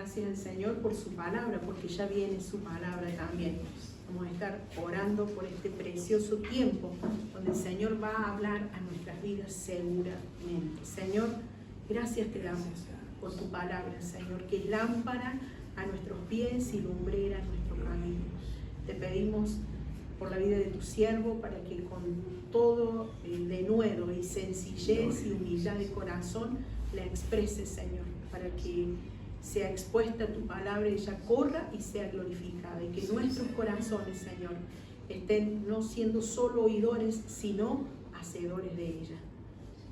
gracias al Señor por su palabra, porque ya viene su palabra también. Vamos a estar orando por este precioso tiempo donde el Señor va a hablar a nuestras vidas seguramente. Señor, gracias te damos por tu palabra, Señor, que es lámpara a nuestros pies y lumbrera a nuestro camino. Te pedimos por la vida de tu siervo para que con todo denuedo y sencillez y humildad de corazón la expreses, Señor, para que sea expuesta tu palabra y ella corra y sea glorificada, y que nuestros corazones, Señor, estén no siendo solo oidores, sino hacedores de ella.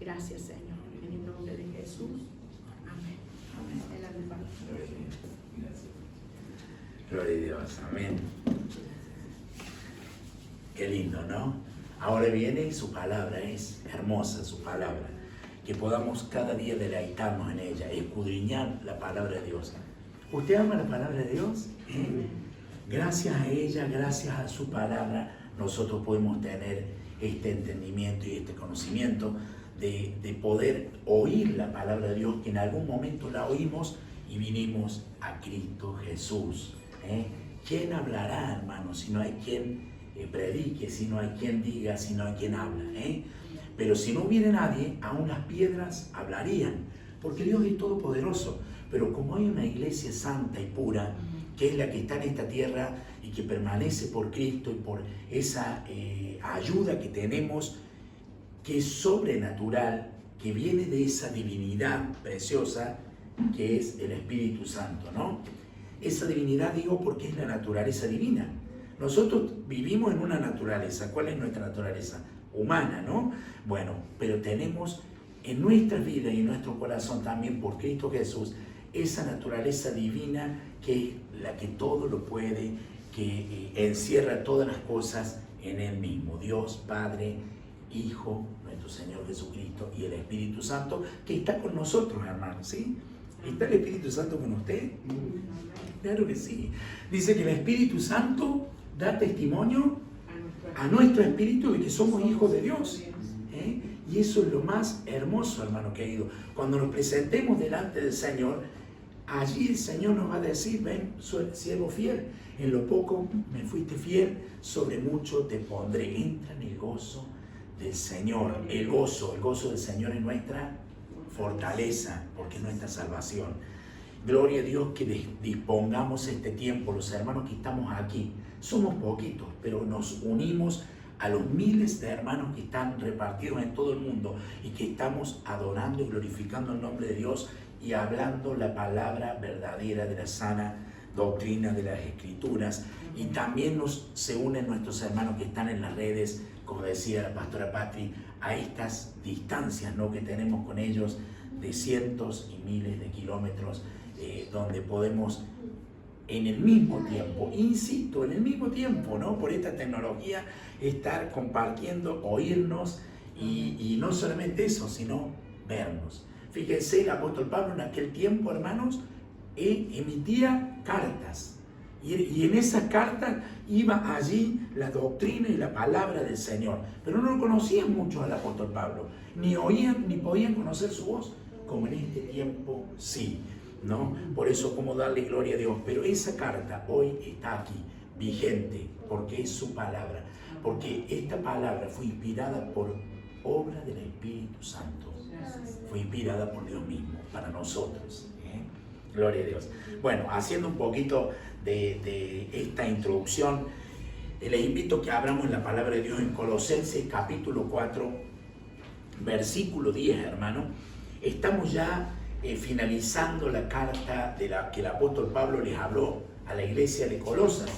Gracias, Señor, en el nombre de Jesús. Amén. Gloria a Dios, amén. Qué lindo, ¿no? Ahora viene su palabra, es hermosa su palabra. Que podamos cada día deleitarnos en ella, escudriñar la palabra de Dios. ¿Usted ama la palabra de Dios? Gracias a ella, gracias a su palabra, nosotros podemos tener este entendimiento y este conocimiento de poder oír la palabra de Dios, que en algún momento la oímos y vinimos a Cristo Jesús. ¿Quién hablará, hermano, si no hay quien predique, si no hay quien diga, si no hay quien habla? Pero si no hubiera nadie, aún las piedras hablarían, porque Dios es todopoderoso. Pero como hay una iglesia santa y pura, que es la que está en esta tierra y que permanece por Cristo y por esa ayuda que tenemos, que es sobrenatural, que viene de esa divinidad preciosa que es el Espíritu Santo, ¿no? Esa divinidad digo porque es la naturaleza divina. Nosotros vivimos en una naturaleza. ¿Cuál es nuestra naturaleza? Humana, ¿no? Bueno, pero tenemos en nuestra vida y en nuestro corazón también por Cristo Jesús esa naturaleza divina que es la que todo lo puede, que encierra todas las cosas en Él mismo. Dios, Padre, Hijo, nuestro Señor Jesucristo y el Espíritu Santo que está con nosotros, hermanos, ¿sí? ¿Está el Espíritu Santo con usted? Claro que sí. Dice que el Espíritu Santo da testimonio a nuestro espíritu de que somos hijos de Dios. Y eso es lo más hermoso, hermano querido. Cuando nos presentemos delante del Señor, allí el Señor nos va a decir: ven, siervo fiel, en lo poco me fuiste fiel, sobre mucho te pondré. Entra en el gozo del Señor. El gozo del Señor es nuestra fortaleza, porque es nuestra salvación. Gloria a Dios que dispongamos este tiempo, los hermanos que estamos aquí. Somos poquitos, pero nos unimos a los miles de hermanos que están repartidos en todo el mundo y que estamos adorando y glorificando el nombre de Dios y hablando la palabra verdadera de la sana doctrina de las Escrituras. Y también se unen nuestros hermanos que están en las redes, como decía la pastora Patri, a estas distancias, ¿no?, que tenemos con ellos de cientos y miles de kilómetros, donde podemos en el mismo tiempo, insisto, en el mismo tiempo, ¿no?, por esta tecnología, estar compartiendo, oírnos y no solamente eso, sino vernos. Fíjense, el apóstol Pablo en aquel tiempo, hermanos, emitía cartas y en esas cartas iba allí la doctrina y la palabra del Señor, pero no lo conocían mucho al apóstol Pablo, ni oían ni podían conocer su voz, como en este tiempo sí, ¿no? Por eso, como darle gloria a Dios. Pero esa carta hoy está aquí, vigente, porque es su palabra, porque esta palabra fue inspirada por obra del Espíritu Santo, fue inspirada por Dios mismo, para nosotros, Gloria a Dios. Bueno, haciendo un poquito de esta introducción, les invito a que abramos la palabra de Dios en Colosenses capítulo 4, versículo 10, hermano. Estamos ya finalizando la carta de la que el apóstol Pablo les habló a la iglesia de Colosas,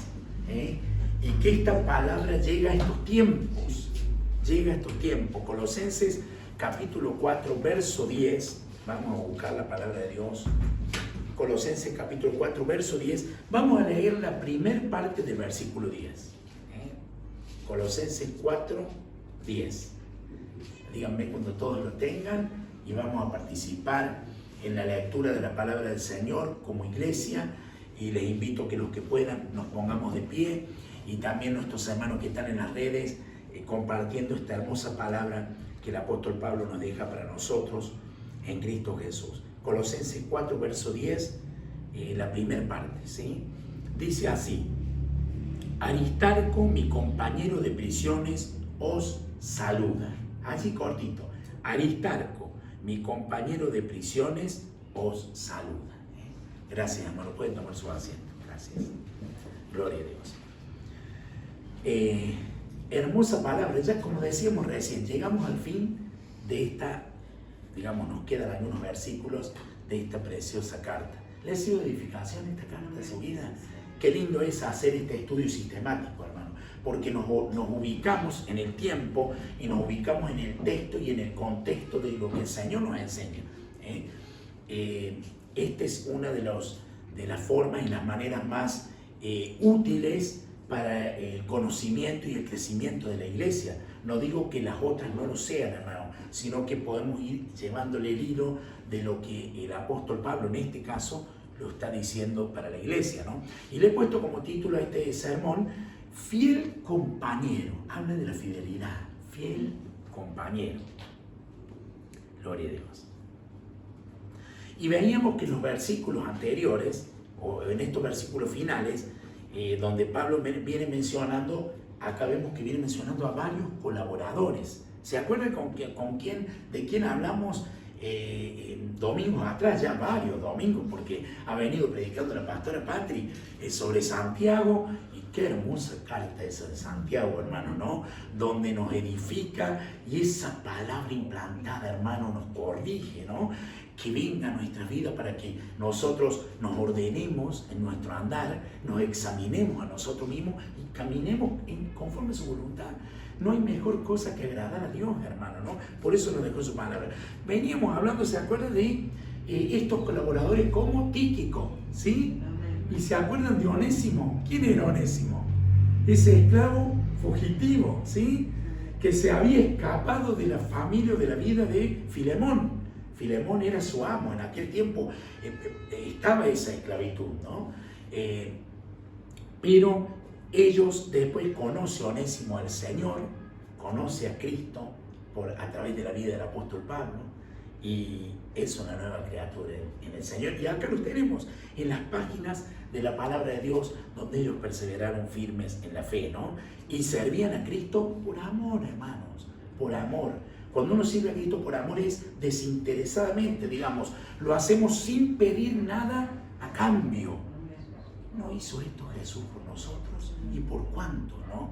y que esta palabra llega a estos tiempos, Colosenses capítulo 4, verso 10, vamos a buscar la palabra de Dios. Colosenses capítulo 4, verso 10, vamos a leer la primer parte del versículo 10. Colosenses 4, 10. Díganme cuando todos lo tengan y vamos a participar en la lectura de la palabra del Señor como iglesia, y les invito a que los que puedan nos pongamos de pie, y también nuestros hermanos que están en las redes compartiendo esta hermosa palabra que el apóstol Pablo nos deja para nosotros en Cristo Jesús. Colosenses 4, verso 10, la primera parte, ¿sí? Dice así: Aristarco, mi compañero de prisiones, os saluda. Así cortito. Aristarco, mi compañero de prisiones, os saluda. Gracias, hermano. Pueden tomar su asiento. Gracias. Gloria a Dios. Hermosa palabra. Ya como decíamos recién, llegamos al fin de esta, digamos, nos quedan algunos versículos de esta preciosa carta. ¿Le ha sido edificación esta carta a su vida? Qué lindo es hacer este estudio sistemático, hermano, porque nos ubicamos en el tiempo y nos ubicamos en el texto y en el contexto de lo que el Señor nos enseña. Esta es una de las formas y las maneras más útiles para el conocimiento y el crecimiento de la iglesia. No digo que las otras no lo sean, hermano, sino que podemos ir llevándole el hilo de lo que el apóstol Pablo, en este caso, lo está diciendo para la iglesia, ¿no? Y le he puesto como título a este sermón, fiel compañero. Habla de la fidelidad, fiel compañero. Gloria a Dios. Y veíamos que en los versículos anteriores, o en estos versículos finales, donde Pablo viene mencionando, acá vemos que viene mencionando a varios colaboradores. ¿Se acuerdan de quién hablamos domingos atrás? Ya varios domingos, porque ha venido predicando la pastora Patri sobre Santiago, y qué hermosa carta esa de Santiago, hermano, ¿no? Donde nos edifica y esa palabra implantada, hermano, nos corrige, ¿no? Que venga a nuestra vida para que nosotros nos ordenemos en nuestro andar, nos examinemos a nosotros mismos y caminemos conforme a su voluntad. No hay mejor cosa que agradar a Dios, hermano, ¿no? Por eso nos dejó su palabra. Veníamos hablando, ¿se acuerdan de estos colaboradores como Tíquico? ¿Sí? Y se acuerdan de Onésimo. ¿Quién era Onésimo? Ese esclavo fugitivo, ¿sí? Que se había escapado de la familia o de la vida de Filemón. Filemón era su amo, en aquel tiempo estaba esa esclavitud, ¿no? Pero ellos después conocen a Onésimo al Señor, conoce a Cristo a través de la vida del apóstol Pablo, y es una nueva criatura en el Señor. Y acá los tenemos en las páginas de la palabra de Dios, donde ellos perseveraron firmes en la fe, ¿no? Y servían a Cristo por amor, hermanos, por amor. Cuando uno sirve a Cristo por amor es desinteresadamente, digamos, lo hacemos sin pedir nada a cambio. ¿No hizo esto Jesús por nosotros? ¿Y por cuánto, no?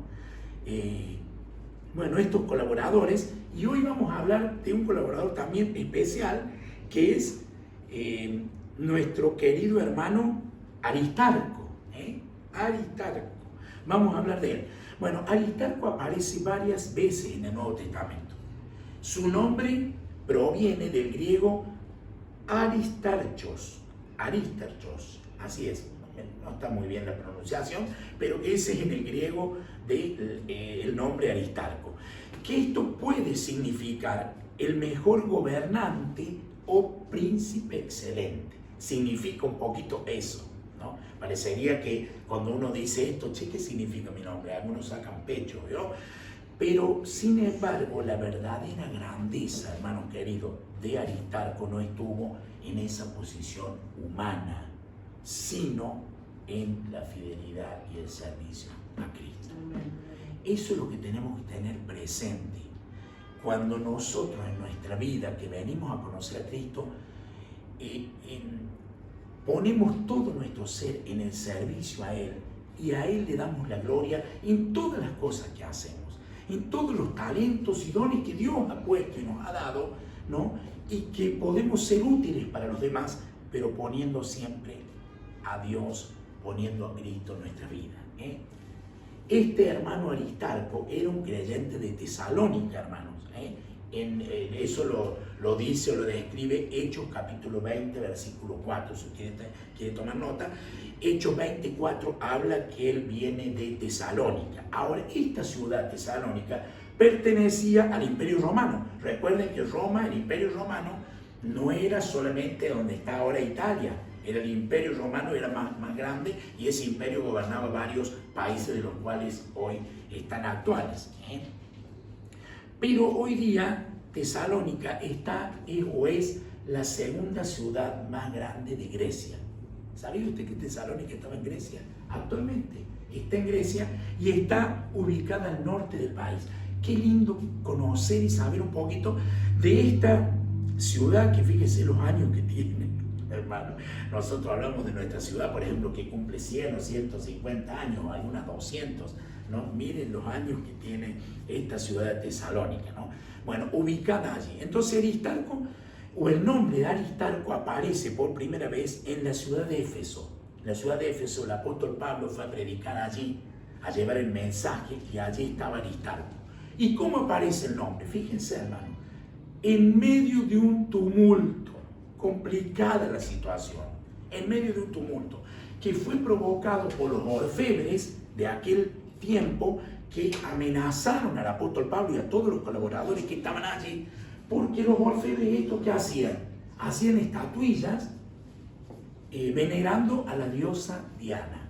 Bueno, estos colaboradores, y hoy vamos a hablar de un colaborador también especial, que es nuestro querido hermano Aristarco. Aristarco. Vamos a hablar de él. Bueno, Aristarco aparece varias veces en el Nuevo Testamento. Su nombre proviene del griego Aristarchos, así es, no está muy bien la pronunciación, pero ese es en el griego el nombre Aristarco. Que esto puede significar el mejor gobernante o príncipe excelente. Significa un poquito eso, ¿no? Parecería que cuando uno dice esto, che, ¿qué significa mi nombre? Algunos sacan pecho, ¿no? Pero, sin embargo, la verdadera grandeza, hermanos queridos, de Aristarco no estuvo en esa posición humana, sino en la fidelidad y el servicio a Cristo. Eso es lo que tenemos que tener presente. Cuando nosotros en nuestra vida, que venimos a conocer a Cristo, ponemos todo nuestro ser en el servicio a Él, y a Él le damos la gloria en todas las cosas que hacemos, en todos los talentos y dones que Dios ha puesto y nos ha dado, ¿no? Y que podemos ser útiles para los demás, pero poniendo siempre a Dios, poniendo a Cristo en nuestra vida. Este hermano Aristarco era un creyente de Tesalónica, hermanos. Eso lo dice o lo describe Hechos capítulo 20, versículo 4, si quiere tomar nota. Hechos 24 habla que él viene de Tesalónica. Ahora, esta ciudad, Tesalónica, pertenecía al Imperio Romano. Recuerden que Roma, el Imperio Romano, no era solamente donde está ahora Italia. Era el Imperio Romano, era más grande, y ese imperio gobernaba varios países de los cuales hoy están actuales. Pero hoy día Tesalónica es la segunda ciudad más grande de Grecia. ¿Sabía usted que Tesalónica estaba en Grecia? Actualmente está en Grecia y está ubicada al norte del país. Qué lindo conocer y saber un poquito de esta ciudad que fíjese los años que tiene, hermano. Nosotros hablamos de nuestra ciudad, por ejemplo, que cumple 100 o 150 años, algunas 200, ¿no? Miren los años que tiene esta ciudad de Tesalónica, ¿no? Bueno, ubicada allí. Entonces Aristarco, o el nombre de Aristarco, aparece por primera vez en la ciudad de Éfeso. En la ciudad de Éfeso el apóstol Pablo fue a predicar allí, a llevar el mensaje, y allí estaba Aristarco. ¿Y cómo aparece el nombre? Fíjense, hermano, en medio de un tumulto, complicada la situación, en medio de un tumulto que fue provocado por los orfebres de aquel tiempo, que amenazaron al apóstol Pablo y a todos los colaboradores que estaban allí, porque los orfebres, ¿esto qué hacían? Hacían estatuillas venerando a la diosa Diana.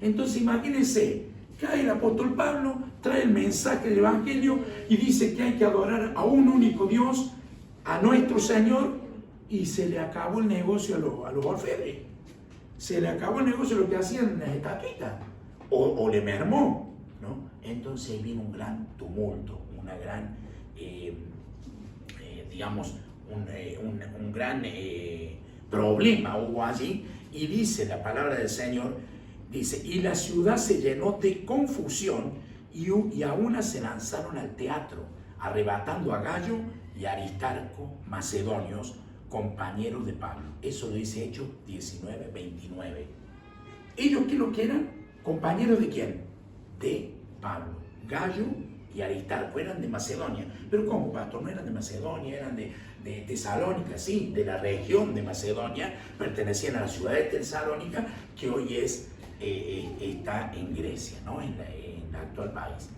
Entonces imagínense, cae el apóstol Pablo, trae el mensaje del Evangelio y dice que hay que adorar a un único Dios, a nuestro Señor, y se le acabó el negocio a los orfebres. Se le acabó el negocio lo que hacían las estatuitas, o le mermó, ¿no? Entonces vino un gran tumulto, una gran, digamos, un gran problema hubo allí, y dice la palabra del Señor, dice, y la ciudad se llenó de confusión y a una se lanzaron al teatro, arrebatando a Gallo y a Aristarco, macedonios, compañeros de Pablo. Eso lo dice Hechos 19, 29. ¿Ellos qué lo que eran? ¿Compañeros de quién? De Pablo. Gallo y Aristarco eran de Macedonia. ¿Pero cómo, pastor? No eran de Macedonia, eran de Tesalónica, sí, de la región de Macedonia, pertenecían a la ciudad de Tesalónica, que hoy está en Grecia, ¿no? En el actual país.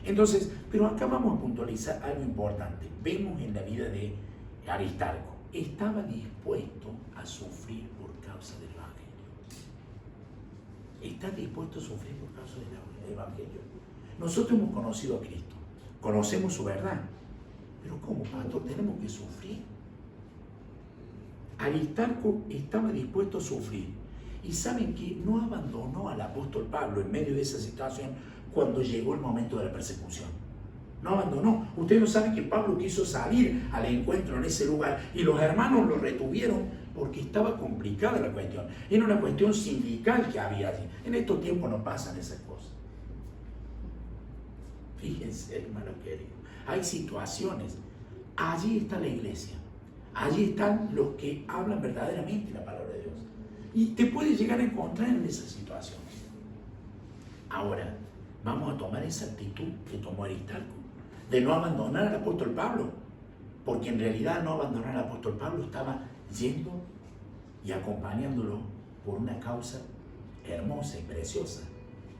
Entonces, pero acá vamos a puntualizar algo importante. Vemos en la vida de Aristarco, estaba dispuesto a sufrir por causa del Evangelio. Está dispuesto a sufrir por causa del Evangelio. Nosotros hemos conocido a Cristo, conocemos su verdad, pero ¿cómo, pastor? Tenemos que sufrir. Aristarco estaba dispuesto a sufrir. Y saben que no abandonó al apóstol Pablo en medio de esa situación cuando llegó el momento de la persecución. No abandonó. Ustedes no saben que Pablo quiso salir al encuentro en ese lugar y los hermanos lo retuvieron porque estaba complicada la cuestión. Era una cuestión sindical que había allí. En estos tiempos no pasan esas cosas. Fíjense, hermano querido, hay situaciones. Allí está la iglesia. Allí están los que hablan verdaderamente la palabra de Dios. Y te puedes llegar a encontrar en esas situaciones. Ahora, vamos a tomar esa actitud que tomó Aristarco, de no abandonar al apóstol Pablo, porque en realidad no abandonar al apóstol Pablo, estaba yendo y acompañándolo por una causa hermosa y preciosa,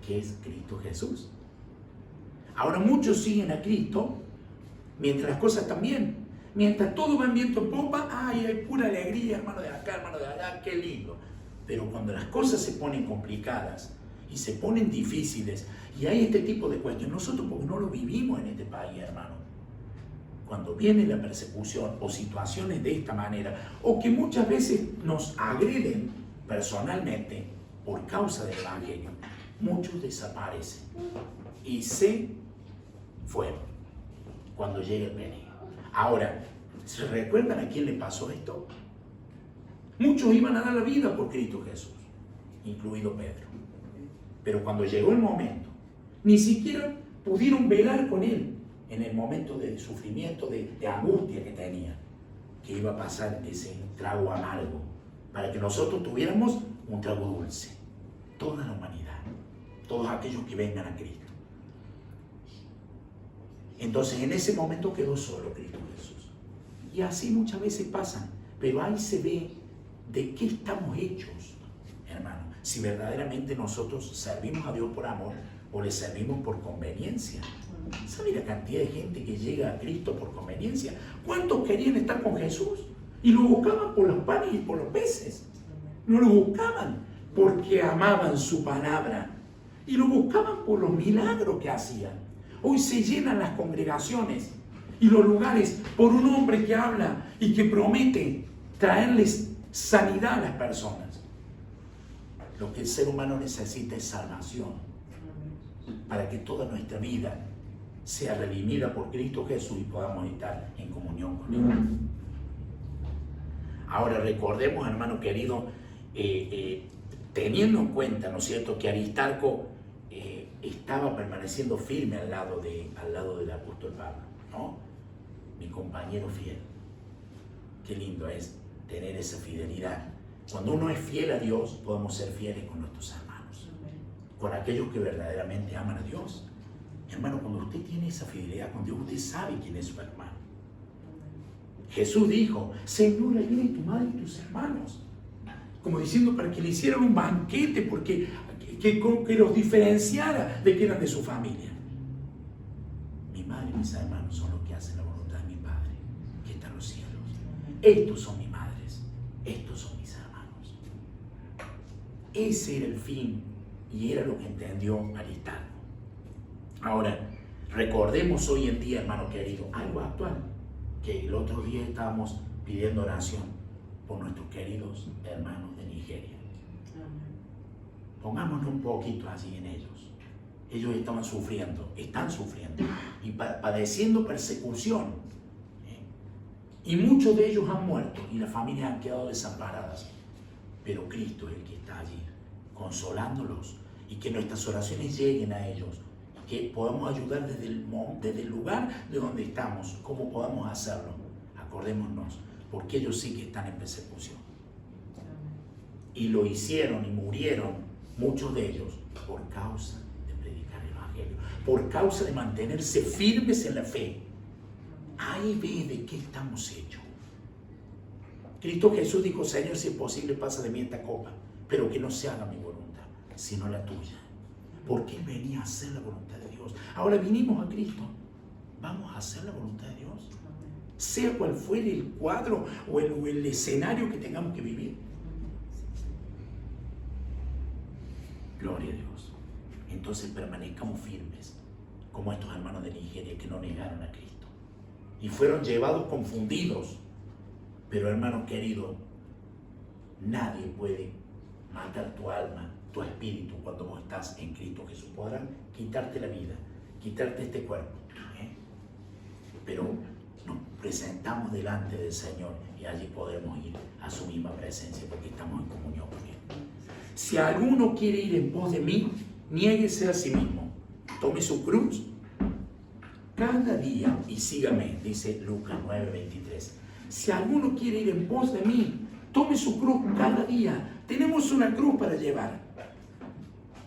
que es Cristo Jesús. Ahora muchos siguen a Cristo mientras las cosas están bien, mientras todo va en viento en popa. ¡Ay, hay pura alegría, hermano de acá, hermano de allá! ¡Qué lindo! Pero cuando las cosas se ponen complicadas y se ponen difíciles y hay este tipo de cuestiones, nosotros porque no lo vivimos en este país, hermano, cuando viene la persecución o situaciones de esta manera, o que muchas veces nos agreden personalmente por causa del Evangelio, muchos desaparecen y se fueron cuando llega el peligro. Ahora, ¿se recuerdan a quién le pasó esto? Muchos iban a dar la vida por Cristo Jesús, incluido Pedro. Pero cuando llegó el momento, ni siquiera pudieron velar con él en el momento de sufrimiento, de angustia que tenía, que iba a pasar ese trago amargo, para que nosotros tuviéramos un trago dulce. Toda la humanidad, todos aquellos que vengan a Cristo. Entonces en ese momento quedó solo Cristo Jesús. Y así muchas veces pasan, pero ahí se ve de qué estamos hechos, hermano. Si verdaderamente nosotros servimos a Dios por amor o le servimos por conveniencia. ¿Sabe la cantidad de gente que llega a Cristo por conveniencia? ¿Cuántos querían estar con Jesús? Y lo buscaban por los panes y por los peces. No lo buscaban porque amaban su palabra. Y lo buscaban por los milagros que hacían. Hoy se llenan las congregaciones y los lugares por un hombre que habla y que promete traerles sanidad a las personas. Lo que el ser humano necesita es salvación, para que toda nuestra vida sea redimida por Cristo Jesús y podamos estar en comunión con Él. Ahora recordemos, hermano querido, teniendo en cuenta, ¿no es cierto?, que Aristarco estaba permaneciendo firme al lado del apóstol Pablo, ¿no? Mi compañero fiel. Qué lindo es tener esa fidelidad. Cuando uno es fiel a Dios, podemos ser fieles con nuestros hermanos, con aquellos que verdaderamente aman a Dios. Hermano, cuando usted tiene esa fidelidad con Dios, usted sabe quién es su hermano. Jesús dijo: Señor, ayuda a tu madre y tus hermanos. Como diciendo, para que le hicieran un banquete, porque que los diferenciara de que eran de su familia. Mi madre y mis hermanos son los que hacen la voluntad de mi Padre, que está en los cielos. Estos son mis madres, estos son mis hermanos. Ese era el fin y era lo que entendió Aristarco. Ahora, recordemos hoy en día, hermano querido, algo actual, que el otro día estábamos pidiendo oración por nuestros queridos hermanos de Nigeria. Pongámonos un poquito así en ellos. Ellos están sufriendo y padeciendo persecución. Y muchos de ellos han muerto y las familias han quedado desamparadas. Pero Cristo es el que está allí, consolándolos, y que nuestras oraciones lleguen a ellos, y que podamos ayudar desde el lugar de donde estamos. ¿Cómo podamos hacerlo? Acordémonos, porque ellos sí que están en persecución. Y lo hicieron y murieron, muchos de ellos, por causa de predicar el Evangelio, por causa de mantenerse firmes en la fe. Ahí ve de qué estamos hechos. Cristo Jesús dijo: Señor, si es posible, pasa de mí esta copa, pero que no se haga mi voluntad, sino la tuya. Porque Él venía a hacer la voluntad de Dios. Ahora vinimos a Cristo, vamos a hacer la voluntad de Dios, sea cual fuere el cuadro o el escenario que tengamos que vivir. Gloria a Dios. Entonces permanezcamos firmes, como estos hermanos de Nigeria que no negaron a Cristo y fueron llevados confundidos. Pero, hermano querido, nadie puede matar tu alma, tu espíritu, cuando vos estás en Cristo Jesús. Podrán quitarte la vida, quitarte este cuerpo, pero nos presentamos delante del Señor y allí podremos ir a su misma presencia, porque estamos en comunión con Él. Si alguno quiere ir en pos de mí, niéguese a sí mismo, tome su cruz cada día y sígame, dice Lucas 9:23. Si alguno quiere ir en pos de mí, tome su cruz cada día. Tenemos una cruz para llevar.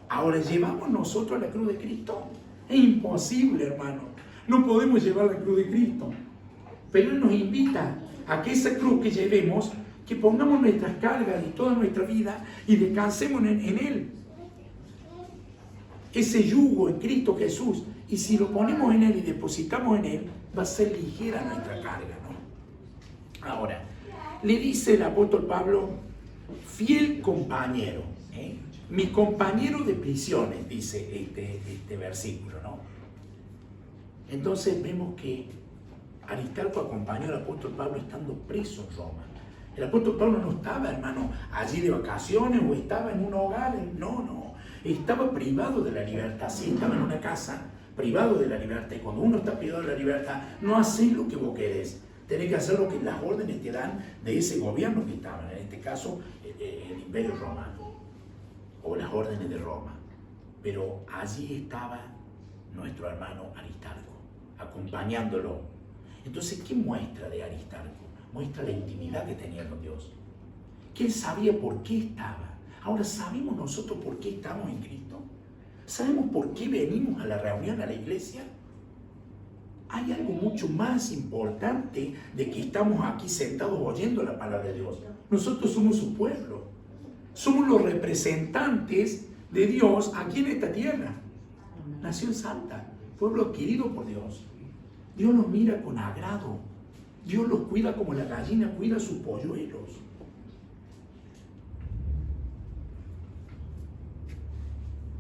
Ahora, ¿llevamos nosotros la cruz de Cristo? Es imposible, hermano. No podemos llevar la cruz de Cristo. Pero Él nos invita a que esa cruz que llevemos, que pongamos nuestras cargas y toda nuestra vida y descansemos en Él. Ese yugo en Cristo Jesús. Y si lo ponemos en Él y depositamos en Él, va a ser ligera nuestra carga, ¿no? Ahora, le dice el apóstol Pablo: fiel compañero, mi compañero de prisiones, dice este versículo, ¿no? Entonces vemos que Aristarco acompañó al apóstol Pablo estando preso en Roma. El apóstol Pablo no estaba, hermano, allí de vacaciones o estaba en un hogar, no. Estaba privado de la libertad. Sí, estaba en una casa, privado de la libertad. Y cuando uno está privado de la libertad, no haces lo que vos querés. Tenés que hacer lo que las órdenes te dan de ese gobierno que estaban, en este caso el Imperio Romano, o las órdenes de Roma. Pero allí estaba nuestro hermano Aristarco, acompañándolo. Entonces, ¿qué muestra de Aristarco? Muestra la intimidad que tenía con Dios, que él sabía por qué estaba. Ahora, ¿sabemos nosotros por qué estamos en Cristo? ¿Sabemos por qué venimos a la reunión, a la iglesia? Hay algo mucho más importante de que estamos aquí sentados oyendo la palabra de Dios. Nosotros somos su pueblo. Somos los representantes de Dios aquí en esta tierra. Nación santa, pueblo querido por Dios. Dios nos mira con agrado. Dios los cuida como la gallina cuida a sus polluelos.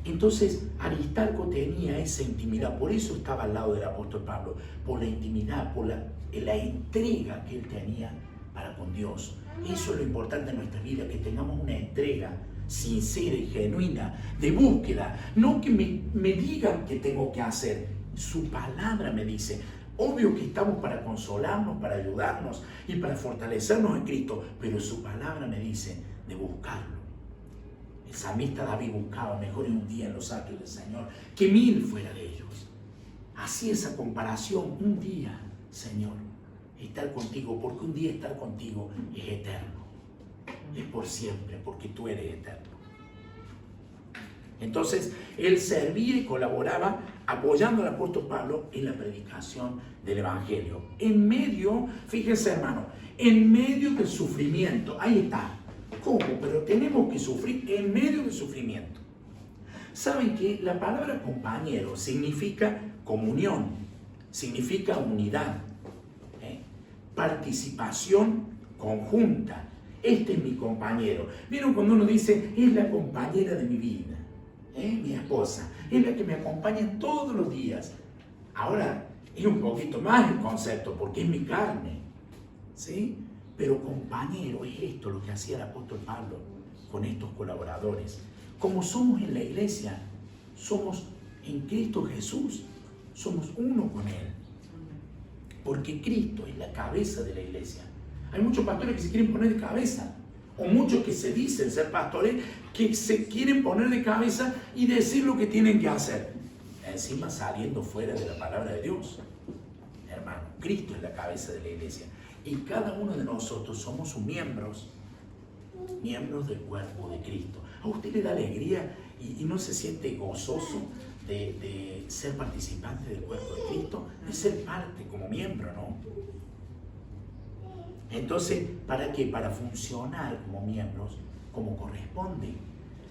Entonces Aristarco tenía esa intimidad, por eso estaba al lado del apóstol Pablo, por la intimidad, por la entrega que él tenía para con Dios. Eso es lo importante en nuestra vida, que tengamos una entrega sincera y genuina, de búsqueda. No que me digan qué tengo que hacer. Su palabra me dice. Obvio que estamos para consolarnos, para ayudarnos y para fortalecernos en Cristo, pero su palabra me dice de buscarlo. El salmista David buscaba: mejor en un día en los atrios del Señor que 1000 fuera de ellos. Así esa comparación, un día, Señor, estar contigo, porque un día estar contigo es eterno, es por siempre, porque tú eres eterno. Entonces, él servía y colaboraba apoyando al apóstol Pablo en la predicación del Evangelio. En medio, fíjense hermano, en medio del sufrimiento. Ahí está. ¿Cómo? Pero tenemos que sufrir en medio del sufrimiento. ¿Saben que la palabra compañero significa comunión, significa unidad, participación conjunta? Este es mi compañero. ¿Vieron cuando uno dice, es la compañera de mi vida? Mi esposa, es la que me acompaña todos los días. Ahora, es un poquito más el concepto, porque es mi carne, ¿sí? Pero compañero es esto lo que hacía el apóstol Pablo con estos colaboradores. Como somos en la iglesia, somos en Cristo Jesús, somos uno con Él. Porque Cristo es la cabeza de la iglesia. Hay muchos pastores que se quieren poner de cabeza, o muchos que se dicen ser pastores, que se quieren poner de cabeza y decir lo que tienen que hacer. Encima saliendo fuera de la palabra de Dios. Hermano, Cristo es la cabeza de la iglesia. Y cada uno de nosotros somos miembros del cuerpo de Cristo. ¿A usted le da alegría y no se siente gozoso de ser participante del cuerpo de Cristo? De ser parte como miembro, ¿no? Entonces, ¿para qué? Para funcionar como miembros, como corresponde.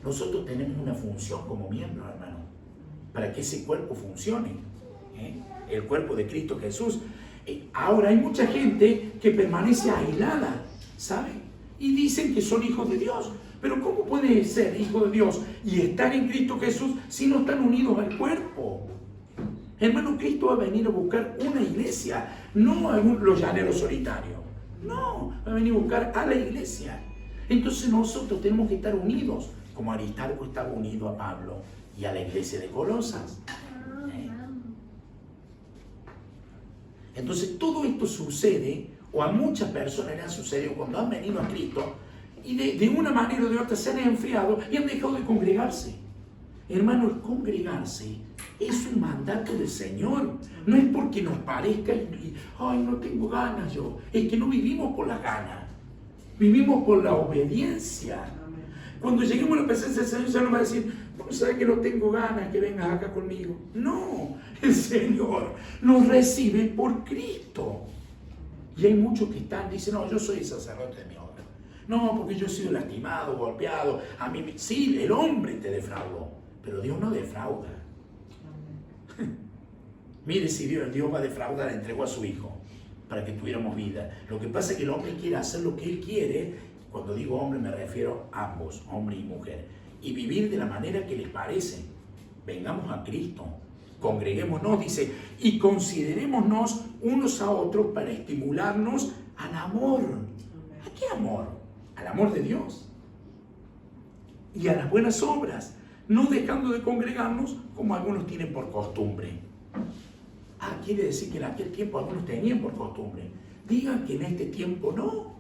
Nosotros tenemos una función como miembros, hermano, para que ese cuerpo funcione, el cuerpo de Cristo Jesús. Ahora hay mucha gente que permanece aislada, ¿sabe? Y dicen que son hijos de Dios. Pero ¿cómo puede ser hijo de Dios y estar en Cristo Jesús si no están unidos al cuerpo? Hermano, Cristo va a venir a buscar una iglesia, no a los llaneros solitarios. No, va a venir a buscar a la iglesia. Entonces nosotros tenemos que estar unidos, como Aristarco estaba unido a Pablo y a la iglesia de Colosas. Entonces todo esto sucede, o a muchas personas le ha sucedido cuando han venido a Cristo y de una manera o de otra se han enfriado y han dejado de congregarse. Hermano, el congregarse es un mandato del Señor. No es porque nos parezca ay, no tengo ganas yo. Es que no vivimos por las ganas, vivimos por la obediencia. Cuando lleguemos a la presencia del Señor, ya no va a decir, ¿sabes que no tengo ganas que vengas acá conmigo? No, el Señor nos recibe por Cristo. Y hay muchos que dicen, no, yo soy el sacerdote de mi obra. No, porque yo he sido lastimado, golpeado. A mí, sí, el hombre te defraudó, pero Dios no defrauda. Mire, si Dios va a defraudar, entregó a su Hijo para que tuviéramos vida. Lo que pasa es que el hombre quiere hacer lo que él quiere. Cuando digo hombre me refiero a ambos, hombre y mujer. Y vivir de la manera que les parece. Vengamos a Cristo, congreguémonos, dice, y considerémonos unos a otros para estimularnos al amor. ¿A qué amor? Al amor de Dios. Y a las buenas obras, no dejando de congregarnos como algunos tienen por costumbre. Quiere decir que en aquel tiempo algunos tenían por costumbre. Digan que en este tiempo no.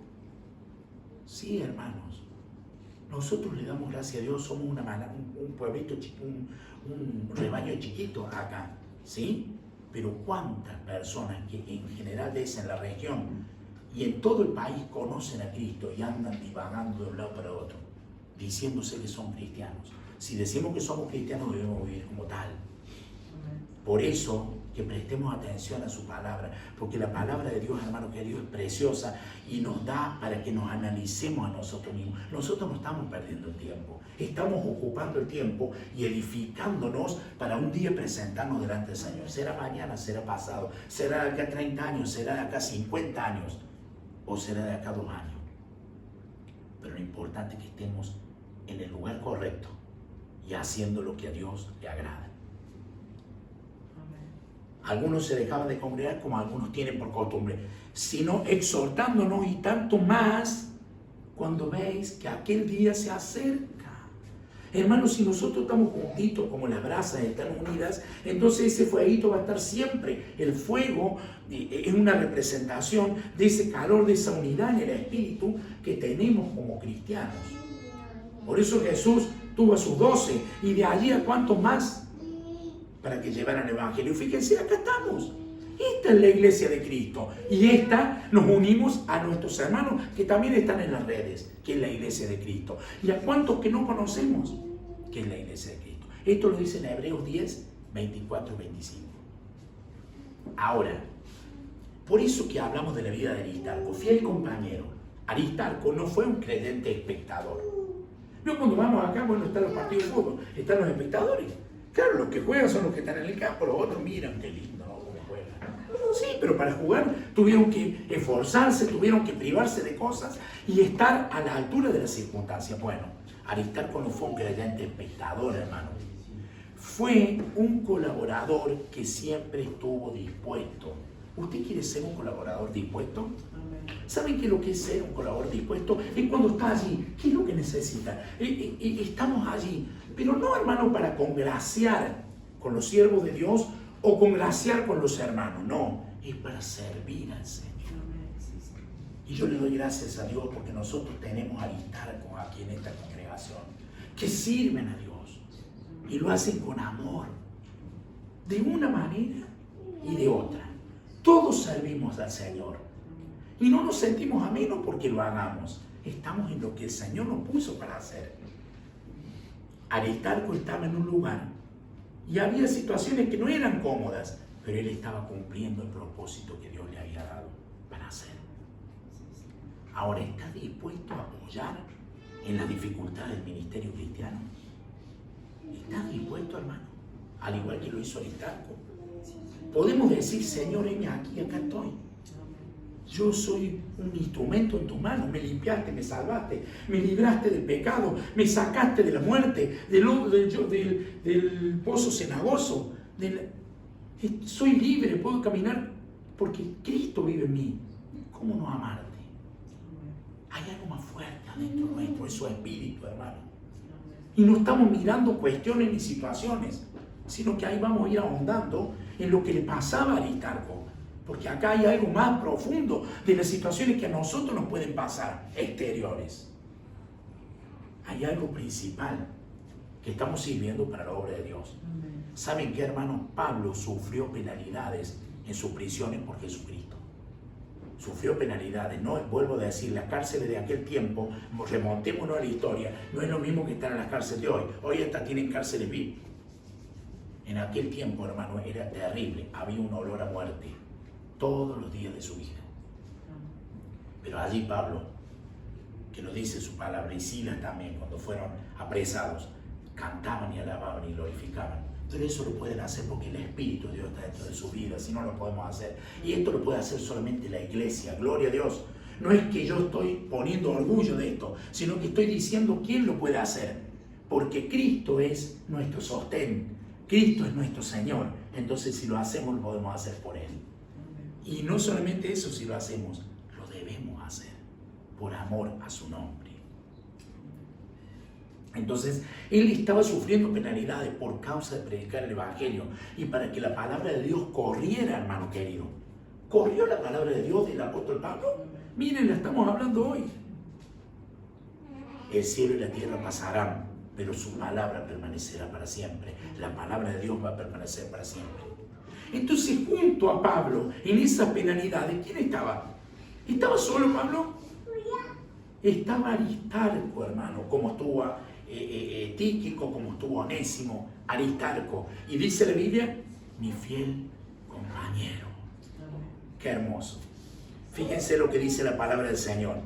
Sí, hermanos. Nosotros le damos gracias a Dios, somos un pueblito, un rebaño chiquito acá, ¿sí? Pero cuántas personas que en general en la región y en todo el país conocen a Cristo y andan divagando de un lado para otro, diciéndose que son cristianos. Si decimos que somos cristianos, debemos vivir como tal. Por eso, que prestemos atención a su palabra, porque la palabra de Dios, hermano querido, es preciosa y nos da para que nos analicemos a nosotros mismos. Nosotros no estamos perdiendo el tiempo, estamos ocupando el tiempo y edificándonos para un día presentarnos delante del Señor. Será mañana, será pasado, será de acá 30 años, será de acá 50 años o será de acá 2 años. Pero lo importante es que estemos en el lugar correcto y haciendo lo que a Dios le agrada. Algunos se dejaban de congregar como algunos tienen por costumbre, sino exhortándonos y tanto más cuando veis que aquel día se acerca. Hermanos, si nosotros estamos juntitos como las brasas están unidas, entonces ese fueguito va a estar siempre. El fuego es una representación de ese calor, de esa unidad en el espíritu que tenemos como cristianos. Por eso Jesús tuvo a sus 12 y de allí a cuántos más para que llevaran el evangelio. Fíjense, acá estamos. Esta es la iglesia de Cristo. Y esta nos unimos a nuestros hermanos que también están en las redes, que es la iglesia de Cristo. ¿Y a cuántos que no conocemos que es la iglesia de Cristo? Esto lo dice en Hebreos 10, 24 y 25. Ahora, por eso que hablamos de la vida de Aristarco, fiel compañero. Aristarco no fue un creyente espectador. No, cuando vamos acá, bueno, están los partidos de fútbol, están los espectadores. Claro, los que juegan son los que están en el campo, los otros miran qué lindo, ¿no? Cómo juegan. Sí, pero para jugar tuvieron que esforzarse, tuvieron que privarse de cosas y estar a la altura de las circunstancias. Bueno, Aristarco no fue un creyente espectador, hermano. Fue un colaborador que siempre estuvo dispuesto. ¿Usted quiere ser un colaborador dispuesto? ¿Saben qué es lo que es ser un colaborador dispuesto? Es cuando está allí. ¿Qué es lo que necesita? Estamos allí. Pero no, hermano, para congraciar con los siervos de Dios o congraciar con los hermanos. No, es para servir al Señor. Y yo le doy gracias a Dios porque nosotros tenemos a Aristarco aquí en esta congregación que sirven a Dios y lo hacen con amor, de una manera y de otra. Todos servimos al Señor y no nos sentimos a menos porque lo hagamos. Estamos en lo que el Señor nos puso para hacer. Aristarco estaba en un lugar y había situaciones que no eran cómodas, pero él estaba cumpliendo el propósito que Dios le había dado para hacer. Ahora, ¿está dispuesto a apoyar en las dificultades del ministerio cristiano? ¿Está dispuesto, hermano? Al igual que lo hizo Aristarco. Podemos decir, Señor, heme aquí, acá estoy. Yo soy un instrumento en tu mano. Me limpiaste, me salvaste, me libraste del pecado, me sacaste de la muerte, del pozo cenagoso. Soy libre, puedo caminar porque Cristo vive en mí. ¿Cómo no amarte? Hay algo más fuerte adentro nuestro, es su espíritu, hermano. Y no estamos mirando cuestiones ni situaciones, sino que ahí vamos a ir ahondando en lo que le pasaba a Aristarco. Porque acá hay algo más profundo de las situaciones que a nosotros nos pueden pasar, exteriores. Hay algo principal que estamos sirviendo para la obra de Dios. ¿Saben qué, hermano? Pablo sufrió penalidades en sus prisiones por Jesucristo. Sufrió penalidades, no, vuelvo a decir, las cárceles de aquel tiempo, remontémonos a la historia, no es lo mismo que estar en las cárceles de hoy. Hoy hasta tienen cárceles VIP. En aquel tiempo, hermano, era terrible, había un olor a muerte todos los días de su vida. Pero allí Pablo, que lo dice su palabra, y Silas también, cuando fueron apresados, cantaban y alababan y glorificaban. Pero eso lo pueden hacer porque el Espíritu de Dios está dentro de su vida, si no lo podemos hacer. Y esto lo puede hacer solamente la iglesia, gloria a Dios. No es que yo estoy poniendo orgullo de esto, sino que estoy diciendo quién lo puede hacer. Porque Cristo es nuestro sostén, Cristo es nuestro Señor. Entonces si lo hacemos, lo podemos hacer por Él. Y no solamente eso, si lo hacemos, lo debemos hacer por amor a su nombre. Entonces, él estaba sufriendo penalidades por causa de predicar el Evangelio y para que la palabra de Dios corriera, hermano querido. ¿Corrió la palabra de Dios del apóstol Pablo? Miren, la estamos hablando hoy. El cielo y la tierra pasarán, pero su palabra permanecerá para siempre. La palabra de Dios va a permanecer para siempre. Entonces, junto a Pablo, en esas penalidades, ¿quién estaba? ¿Estaba solo Pablo? Estaba Aristarco, hermano, como estuvo Tíquico, como estuvo Onésimo, Aristarco. Y dice la Biblia, mi fiel compañero. Qué hermoso. Fíjense lo que dice la palabra del Señor.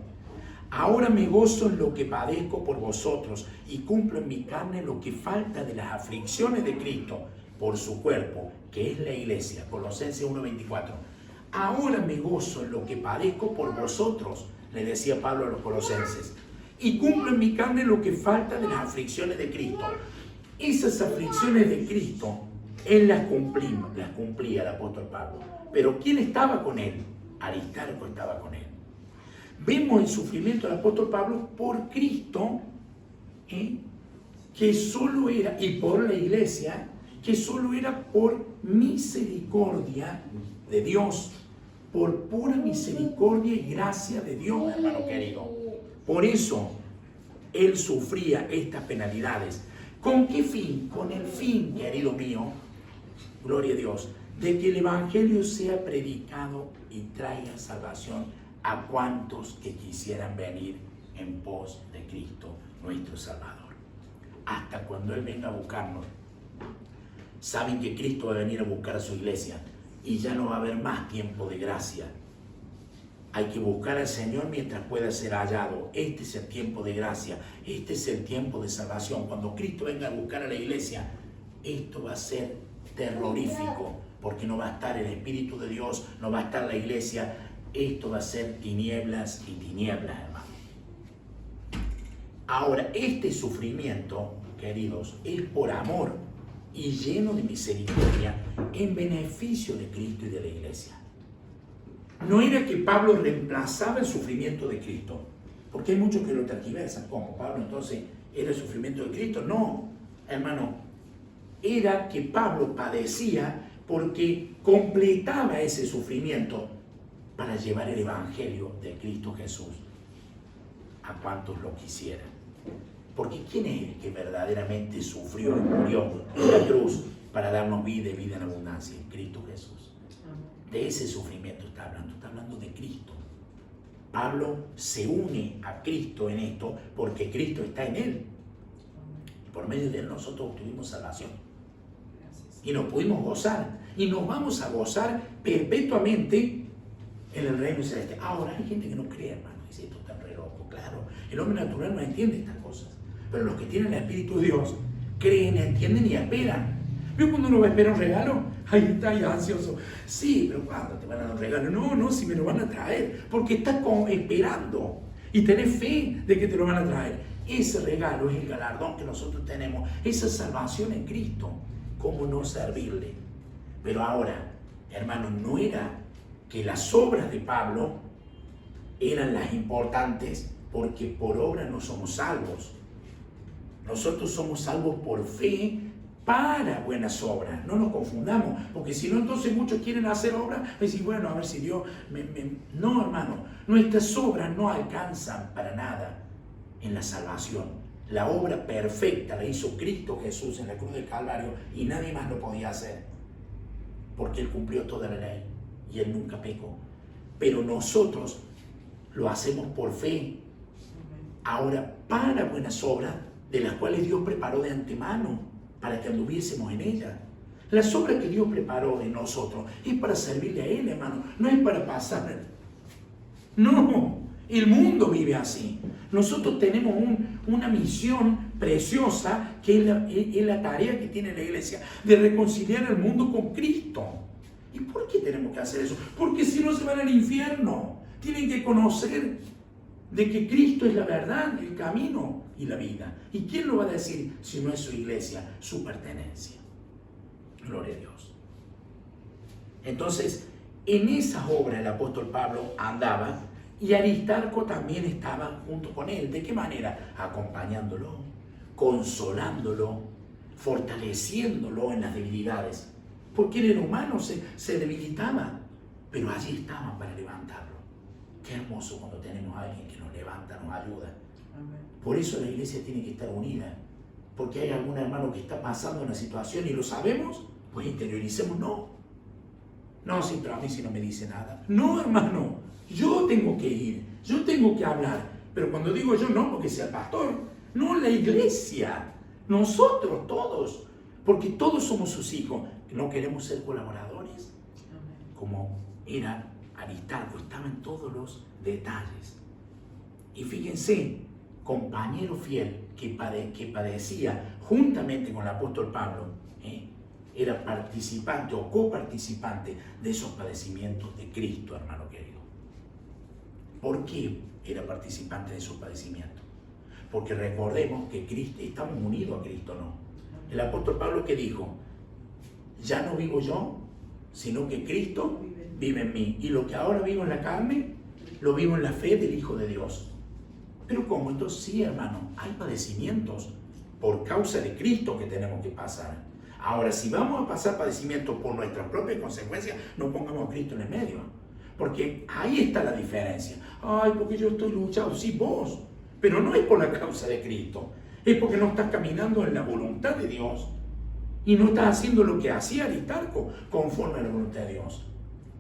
Ahora me gozo en lo que padezco por vosotros y cumplo en mi carne lo que falta de las aflicciones de Cristo por su cuerpo, que es la iglesia. Colosenses 1:24. Ahora me gozo en lo que padezco por vosotros, le decía Pablo a los colosenses, y cumplo en mi carne lo que falta de las aflicciones de Cristo. Esas aflicciones de Cristo, él las cumplía el apóstol Pablo. Pero ¿quién estaba con él? Aristarco estaba con él. Vemos el sufrimiento del apóstol Pablo por Cristo, que solo era, y por la iglesia, que solo era por misericordia de Dios, por pura misericordia y gracia de Dios, hermano querido. Por eso Él sufría estas penalidades. ¿Con qué fin? Con el fin, querido mío, gloria a Dios, de que el Evangelio sea predicado y traiga salvación a cuantos que quisieran venir en pos de Cristo, nuestro Salvador. Hasta cuando Él venga a buscarnos. Saben que Cristo va a venir a buscar a su iglesia y ya no va a haber más tiempo de gracia. Hay que buscar al Señor mientras pueda ser hallado. Este es el tiempo de gracia, este es el tiempo de salvación. Cuando Cristo venga a buscar a la iglesia, esto va a ser terrorífico, porque no va a estar el Espíritu de Dios, no va a estar la iglesia. Esto va a ser tinieblas y tinieblas, hermano. Ahora, este sufrimiento, queridos, es por amor y lleno de misericordia en beneficio de Cristo y de la iglesia. No era que Pablo reemplazaba el sufrimiento de Cristo, porque hay muchos que lo tergiversan. ¿Cómo? ¿Pablo entonces era el sufrimiento de Cristo? No, hermano, era que Pablo padecía porque completaba ese sufrimiento para llevar el Evangelio de Cristo Jesús a cuantos lo quisieran. Porque ¿quién es el que verdaderamente sufrió y murió en la cruz para darnos vida y vida en abundancia? Cristo Jesús. De ese sufrimiento está hablando de Cristo. Pablo se une a Cristo en esto porque Cristo está en él. Y por medio de él nosotros obtuvimos salvación. Y nos pudimos gozar. Y nos vamos a gozar perpetuamente en el reino celeste. Ahora hay gente que no cree, hermano. Dice, esto está re loco. Claro, el hombre natural no entiende estas cosas. Pero los que tienen el Espíritu de Dios creen, entienden y esperan. ¿Vio cuando uno va a esperar un regalo? Ahí está, ya ansioso. Sí, pero ¿cuándo te van a dar un regalo? No, si me lo van a traer. Porque estás esperando. Y tenés fe de que te lo van a traer. Ese regalo es el galardón que nosotros tenemos. Esa salvación en Cristo. ¿Cómo no servirle? Pero ahora, hermano, no era que las obras de Pablo eran las importantes, porque por obra no somos salvos. Nosotros somos salvos por fe para buenas obras. No nos confundamos, porque si no, entonces muchos quieren hacer obras y decir, bueno, a ver si Dios No, hermano, nuestras obras no alcanzan para nada en la salvación. La obra perfecta la hizo Cristo Jesús en la cruz del Calvario y nadie más lo podía hacer, porque Él cumplió toda la ley y Él nunca pecó. Pero nosotros lo hacemos por fe. Ahora, para buenas obras, de las cuales Dios preparó de antemano para que anduviésemos en ellas. Las obras que Dios preparó en nosotros es para servirle a Él, hermano. No es para pasar. No, el mundo vive así. Nosotros tenemos una misión preciosa que es la tarea que tiene la iglesia de reconciliar al mundo con Cristo. ¿Y por qué tenemos que hacer eso? Porque si no se van al infierno. Tienen que conocer de que Cristo es la verdad, el camino y la vida. ¿Y quién lo va a decir si no es su iglesia, su pertenencia? Gloria a Dios. Entonces, en esas obras el apóstol Pablo andaba y Aristarco también estaba junto con él. ¿De qué manera? Acompañándolo, consolándolo, fortaleciéndolo en las debilidades. Porque él era humano, se debilitaba, pero allí estaban para levantarlo. Qué hermoso cuando tenemos a alguien que nos levanta, nos ayuda. Amén. Por eso la iglesia tiene que estar unida. Porque hay algún hermano que está pasando una situación y lo sabemos, pues interioricemos, no, sí, pero a mí sí no me dice nada. No, hermano, yo tengo que ir, yo tengo que hablar. Pero cuando digo yo, no porque sea el pastor, no, la iglesia, nosotros todos, porque todos somos sus hijos. No queremos ser colaboradores, como era Aristarco, estaba en todos los detalles. Y fíjense, compañero fiel que padecía juntamente con el apóstol Pablo, era participante o coparticipante de esos padecimientos de Cristo, hermano querido. ¿Por qué era participante de esos padecimientos? Porque recordemos que Cristo, estamos unidos a Cristo, ¿no? El apóstol Pablo, ¿qué dijo? Ya no vivo yo, sino que Cristo vive en mí. Y lo que ahora vivo en la carne, lo vivo en la fe del Hijo de Dios. Pero ¿cómo? Entonces sí, hermano, hay padecimientos. por causa de Cristo que tenemos que pasar. Ahora, si vamos a pasar padecimiento por nuestras propias consecuencias, no pongamos a Cristo en el medio. Porque ahí está la diferencia. Ay, porque yo estoy luchando. Sí, vos. Pero no es por la causa de Cristo. Es porque no estás caminando en la voluntad de Dios. Y no estás haciendo lo que hacía Aristarco conforme a la voluntad de Dios.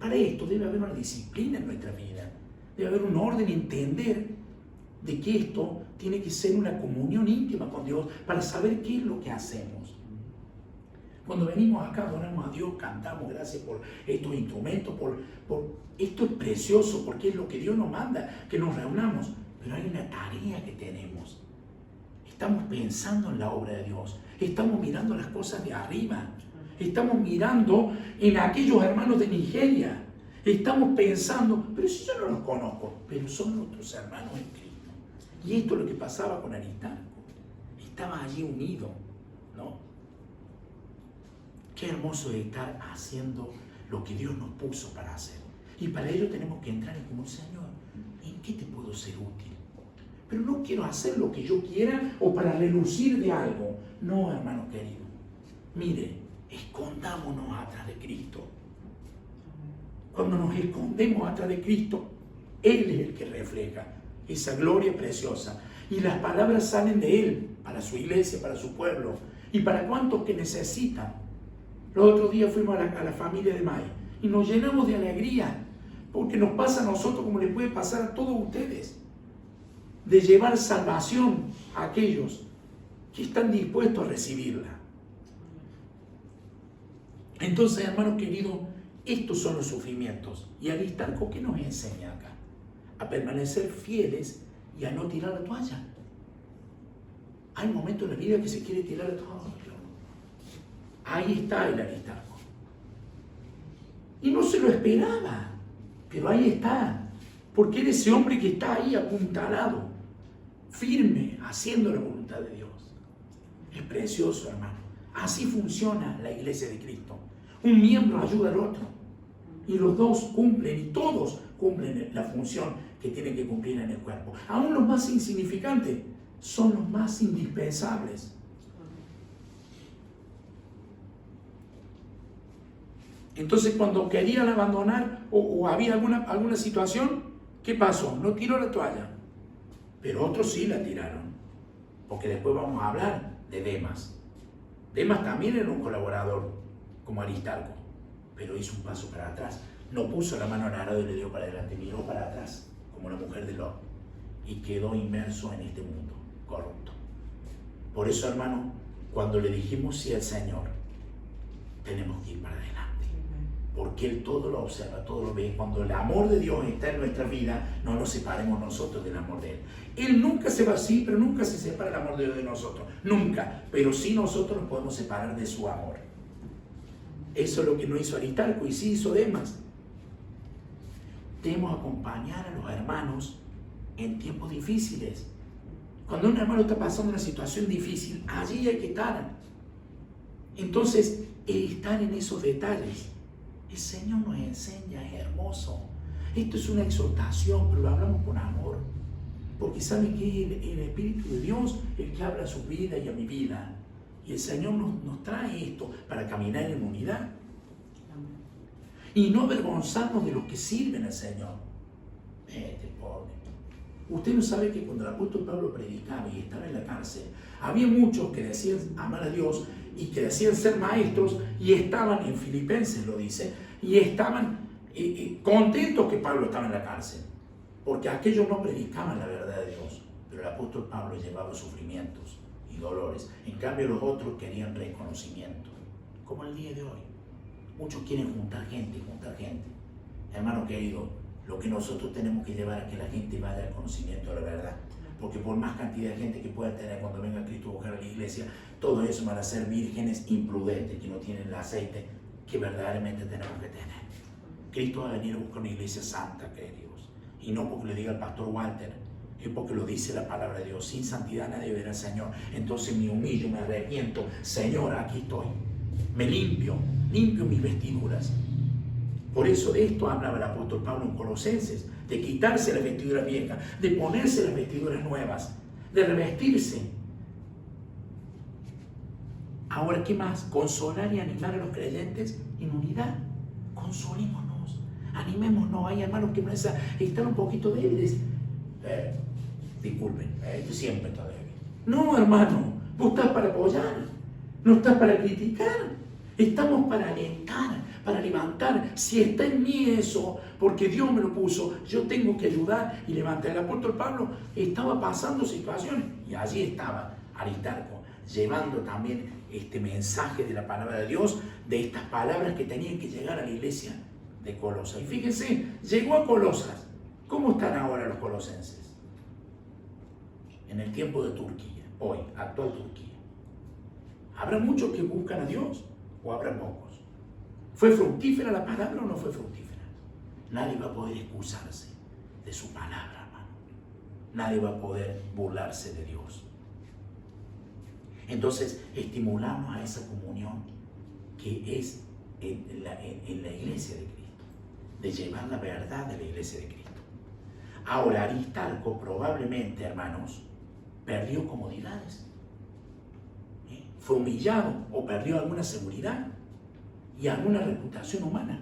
Para esto debe haber una disciplina en nuestra vida. Debe haber un orden y entender de que esto tiene que ser una comunión íntima con Dios para saber qué es lo que hacemos. Cuando venimos acá, adoramos a Dios, cantamos, gracias por estos instrumentos, esto es precioso porque es lo que Dios nos manda, que nos reunamos. Pero hay una tarea que tenemos. Estamos pensando en la obra de Dios, estamos mirando las cosas de arriba, estamos mirando en aquellos hermanos de Nigeria, estamos pensando, pero si yo no los conozco, pero son nuestros hermanos en Cristo. Y esto es lo que pasaba con Aristarco, estaba allí unido, ¿no? Qué hermoso es estar haciendo lo que Dios nos puso para hacer. Y para ello tenemos que entrar en como, Señor, ¿en qué te puedo ser útil? Pero no quiero hacer lo que yo quiera o para relucir de algo. No, hermano querido. Mire, escondámonos atrás de Cristo. Cuando nos escondemos atrás de Cristo, Él es el que refleja esa gloria preciosa. Y las palabras salen de Él, para su iglesia, para su pueblo. Y para cuantos que necesitan. Los otros días fuimos a la familia de May y nos llenamos de alegría. Porque nos pasa a nosotros como le puede pasar a todos ustedes. De llevar salvación a aquellos que están dispuestos a recibirla. Entonces, hermano querido, estos son los sufrimientos. Y Aristarco, ¿qué nos enseña acá? A permanecer fieles y a no tirar la toalla. Hay momentos en la vida que se quiere tirar la toalla. Ahí está el Aristarco. Y no se lo esperaba, pero ahí está. Porque era ese hombre que está ahí apuntalado, firme, haciendo la voluntad de Dios. Es precioso, hermano. Así funciona la iglesia de Cristo. Un miembro ayuda al otro. Y los dos cumplen, y todos cumplen la función que tienen que cumplir en el cuerpo. Aún los más insignificantes son los más indispensables. Entonces, cuando querían abandonar o había alguna situación, ¿qué pasó? No tiró la toalla. Pero otros sí la tiraron. Porque después vamos a hablar de Demas. Demas también era un colaborador como Aristarco, pero hizo un paso para atrás. No puso la mano al arado y le dio para adelante, miró para atrás, como la mujer de Lot, y quedó inmerso en este mundo corrupto. Por eso, hermano, cuando le dijimos sí al Señor, tenemos que ir para adelante. Porque Él todo lo observa, todo lo ve. Cuando el amor de Dios está en nuestra vida, no nos separemos nosotros del amor de Él. Él nunca se va así, pero nunca se separa el amor de Dios de nosotros. Nunca. Pero sí nosotros nos podemos separar de su amor. Eso es lo que no hizo Aristarco y sí hizo Demas. Debemos acompañar a los hermanos en tiempos difíciles. Cuando un hermano está pasando una situación difícil, allí hay que estar. Entonces, estar en esos detalles. El Señor nos enseña, es hermoso. Esto es una exhortación, pero lo hablamos con amor. Porque saben que es el Espíritu de Dios el que habla a su vida y a mi vida. Y el Señor nos trae esto para caminar en unidad. Y no avergonzarnos de los que sirven al Señor. Pobre. Usted no sabe que cuando el apóstol Pablo predicaba y estaba en la cárcel, había muchos que decían amar a Dios y que decían ser maestros y estaban, en Filipenses lo dice, y estaban contentos que Pablo estaba en la cárcel, porque aquellos no predicaban la verdad de Dios, pero el apóstol Pablo llevaba sufrimientos y dolores. En cambio los otros querían reconocimiento, como el día de hoy. Muchos quieren juntar gente. Hermano querido, lo que nosotros tenemos que llevar a que la gente vaya al conocimiento de la verdad. Porque por más cantidad de gente que pueda tener cuando venga Cristo a buscar a la iglesia, todo eso van a ser vírgenes imprudentes que no tienen el aceite que verdaderamente tenemos que tener. Cristo va a venir a buscar una iglesia santa, queridos. Y no porque le diga el pastor Walter, es porque lo dice la palabra de Dios. Sin santidad nadie verá al Señor. Entonces me humillo, me arrepiento. Señor, aquí estoy. Me limpio mis vestiduras. Por eso de esto hablaba el apóstol Pablo en Colosenses, de quitarse las vestiduras viejas, de ponerse las vestiduras nuevas, de revestirse. Ahora, ¿qué más? Consolar y animar a los creyentes en unidad. Consolémonos, animémonos. Hay hermanos que están un poquito débiles. Disculpen, yo siempre estoy débil. No, hermano, vos estás para apoyar, no estás para criticar. Estamos para alentar, para levantar. Si está en mí eso, porque Dios me lo puso, yo tengo que ayudar y levantar. El apóstol Pablo estaba pasando situaciones y allí estaba Aristarco, llevando también este mensaje de la palabra de Dios, de estas palabras que tenían que llegar a la iglesia de Colosas. Y fíjense, llegó a Colosas. ¿Cómo están ahora los colosenses? En el tiempo de Turquía, hoy, actual Turquía. ¿Habrá muchos que buscan a Dios o habrá pocos? ¿Fue fructífera la palabra o no fue fructífera? Nadie va a poder excusarse de su palabra, hermano. Nadie va a poder burlarse de Dios. Entonces, estimulamos a esa comunión que es en la iglesia de Cristo, de llevar la verdad de la iglesia de Cristo. Ahora, Aristarco probablemente, hermanos, perdió comodidades. Fue humillado o perdió alguna seguridad y alguna reputación humana.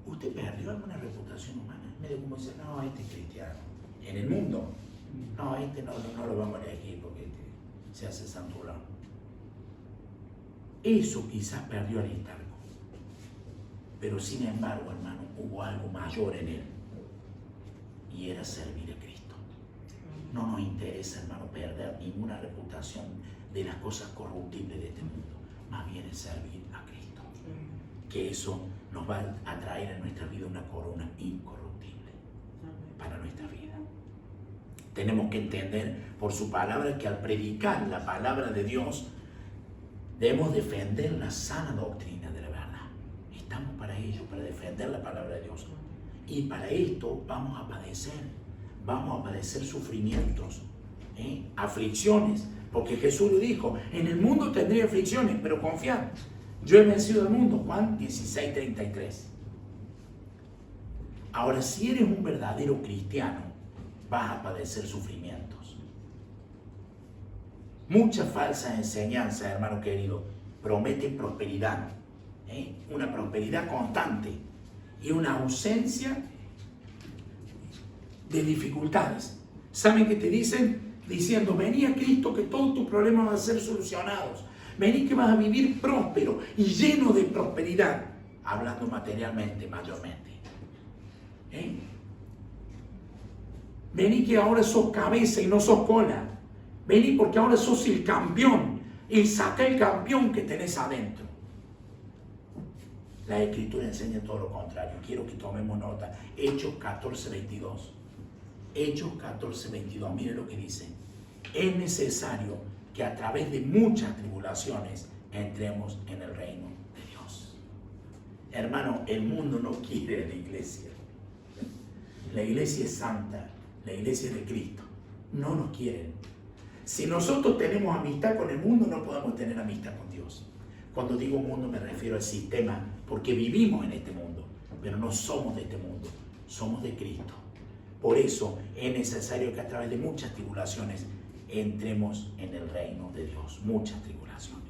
¿Usted perdió alguna reputación humana? Medio como dice, no, este es cristiano. En el mundo, no, este no lo vamos a elegir porque se hace santurrón. Eso quizás perdió a Aristarco. Pero sin embargo, hermano, hubo algo mayor en él. Y era servir a Cristo. No nos interesa, hermano, perder ninguna reputación de las cosas corruptibles de este mundo. Más bien es servir a Cristo. Que eso nos va a traer en nuestra vida una corona incorruptible para nuestra vida. Tenemos que entender por su palabra que al predicar la palabra de Dios debemos defender la sana doctrina de la verdad. Estamos para ello, para defender la palabra de Dios. Y para esto vamos a padecer sufrimientos, aflicciones, porque Jesús lo dijo, en el mundo tendré aflicciones, pero confiad, yo he vencido al mundo. Juan 16:33. Ahora, si eres un verdadero cristiano, vas a padecer sufrimientos. Muchas falsas enseñanzas, hermano querido, prometen prosperidad, una prosperidad constante y una ausencia de dificultades. ¿Saben qué te dicen? Diciendo, vení a Cristo que todos tus problemas van a ser solucionados. Vení que vas a vivir próspero y lleno de prosperidad, hablando materialmente mayormente. Vení que ahora sos cabeza y no sos cola. Vení porque ahora sos el campeón. Y saca el campeón que tenés adentro. La Escritura enseña todo lo contrario. Quiero que tomemos nota. Hechos 14:22. Hechos 14:22. Mire lo que dice. Es necesario que a través de muchas tribulaciones entremos en el reino de Dios. Hermano, el mundo no quiere la iglesia. La iglesia es santa. La iglesia es de Cristo. No nos quieren. Si nosotros tenemos amistad con el mundo, no podemos tener amistad con Dios. Cuando digo mundo me refiero al sistema, porque vivimos en este mundo, pero no somos de este mundo, somos de Cristo. Por eso es necesario que a través de muchas tribulaciones entremos en el reino de Dios. Muchas tribulaciones.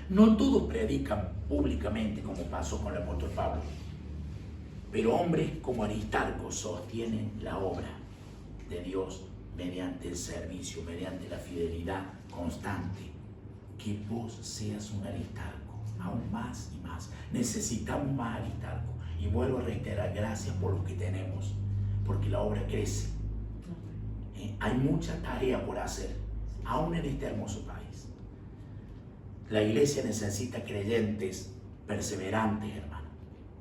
No todos predican públicamente como pasó con el apóstol Pablo, pero hombres como Aristarco sostienen la obra de Dios mediante el servicio, mediante la fidelidad constante. Que vos seas un Aristarco, aún más y más. Necesitamos más Aristarco. Y vuelvo a reiterar, gracias por lo que tenemos, porque la obra crece. Hay mucha tarea por hacer, aún en este hermoso país. La iglesia necesita creyentes perseverantes, hermano.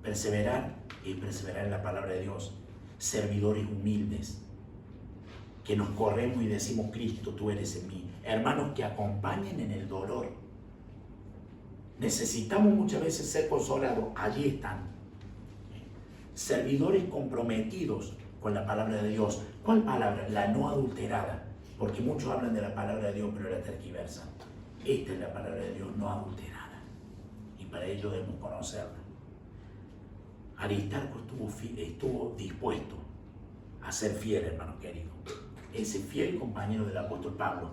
Perseverar y perseverar en la palabra de Dios. Servidores humildes, que nos corremos y decimos, Cristo, tú eres en mí. Hermanos que acompañen en el dolor. Necesitamos muchas veces ser consolados. Allí están. Servidores comprometidos con la palabra de Dios. ¿Cuál palabra? La no adulterada. Porque muchos hablan de la palabra de Dios, pero la tergiversan. Esta es la palabra de Dios no adulterada. Y para ello debemos conocerla. Aristarco estuvo dispuesto a ser fiel, hermano querido. Ese fiel compañero del apóstol Pablo,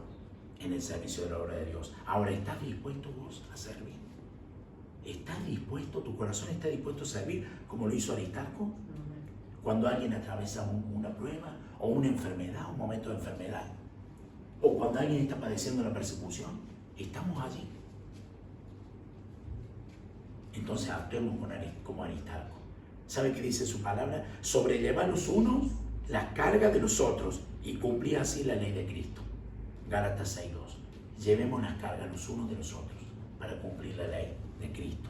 en el servicio de la obra de Dios. Ahora, ¿estás dispuesto vos a servir? ¿Estás dispuesto, tu corazón está dispuesto a servir como lo hizo Aristarco? Cuando alguien atraviesa una prueba o una enfermedad, un momento de enfermedad, o cuando alguien está padeciendo una persecución, estamos allí. Entonces actuemos como Aristarco. ¿Sabe qué dice su palabra? Sobrellevar los unos las cargas de los otros y cumplir así la ley de Cristo. Gálatas 6:2. Llevemos las cargas los unos de los otros para cumplir la ley de Cristo.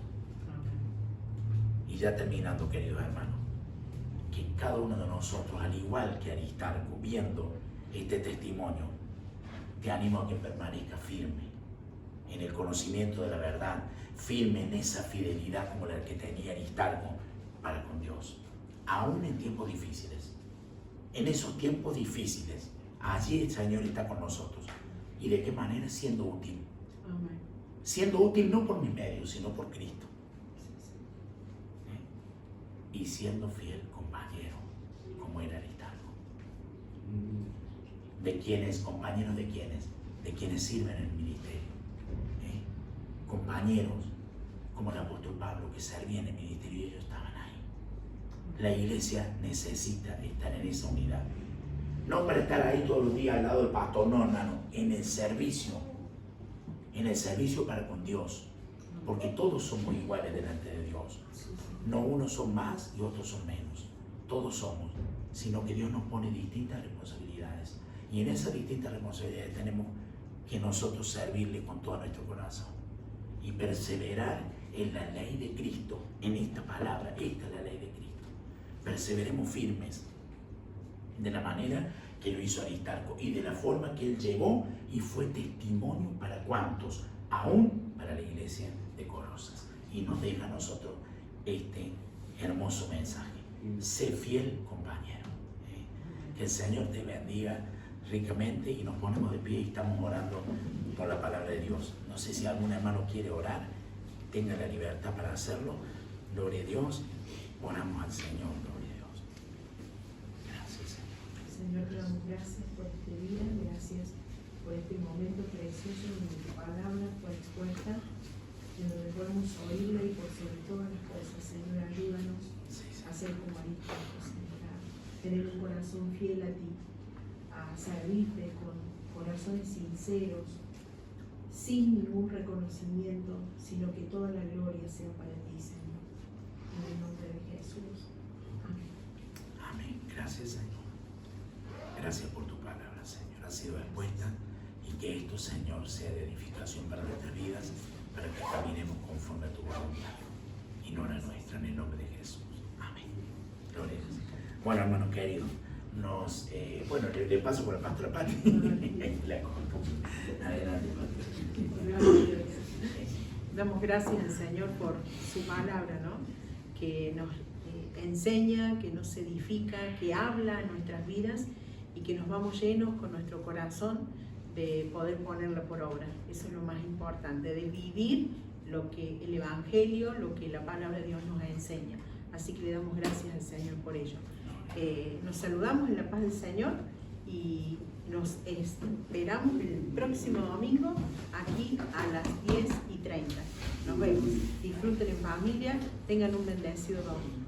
Y ya terminando, queridos hermanos, que cada uno de nosotros, al igual que Aristarco, viendo este testimonio, te animo a que permanezca firme en el conocimiento de la verdad, firme en esa fidelidad como la que tenía Aristarco para con Dios, aún en tiempos difíciles. En esos tiempos difíciles, allí el Señor está con nosotros. ¿Y de qué manera? Siendo útil. Amén. Siendo útil no por mis medios, sino por Cristo. Y siendo fiel compañero, como era Aristarco. ¿De quiénes? Compañeros de quiénes? De quienes sirven en el ministerio. Compañeros, como el apóstol Pablo, que servían en el ministerio y ellos estaban ahí. La iglesia necesita estar en esa unidad. No para estar ahí todos los días al lado del pastor, no, hermano, en el servicio para con Dios, porque todos somos iguales delante de Dios. No unos son más y otros son menos, todos somos, sino que Dios nos pone distintas responsabilidades, y en esas distintas responsabilidades tenemos que nosotros servirle con todo nuestro corazón y perseverar en la ley de Cristo, en esta palabra. Esta es la ley de Cristo. Perseveremos firmes de la manera que lo hizo Aristarco y de la forma que él llevó y fue testimonio para cuantos, aún para la iglesia de Colosas. Y nos deja a nosotros este hermoso mensaje. Sé fiel, compañero. Que el Señor te bendiga ricamente, y nos ponemos de pie y estamos orando por la palabra de Dios. No sé si algún hermano quiere orar, tenga la libertad para hacerlo. Gloria a Dios. Oramos al Señor. Gloria a Dios. Gracias, Señor. Señor, te damos gracias por este día, gracias por este momento precioso donde tu palabra fue expuesta, en donde podemos oírla, y por sobre todas las cosas, Señor, ayúdanos a ser como Aristarco, Señor, a tener un corazón fiel a ti, a servirte con corazones sinceros, sin ningún reconocimiento, sino que toda la gloria sea para ti, Señor. En el nombre de Jesús. Amén. Amén. Gracias, Señor. Gracias por tu palabra, Señor. Ha sido expuesta, y que esto, Señor, sea de edificación para nuestras vidas, para que caminemos conforme a tu voluntad y no la nuestra, en el nombre de Jesús. Amén. Gloria a Dios. Bueno, hermanos queridos, le paso por la pastora Pati. Adelante, pastor. Damos gracias al Señor por su palabra, ¿no? Que nos enseña, que nos edifica, que habla en nuestras vidas, y que nos vamos llenos con nuestro corazón de poder ponerla por obra. Eso es lo más importante, de vivir lo que el Evangelio, lo que la palabra de Dios nos enseña. Así que le damos gracias al Señor por ello. Nos saludamos en la paz del Señor y nos esperamos el próximo domingo aquí a las 10:30. Nos vemos. Disfruten en familia, tengan un bendecido domingo.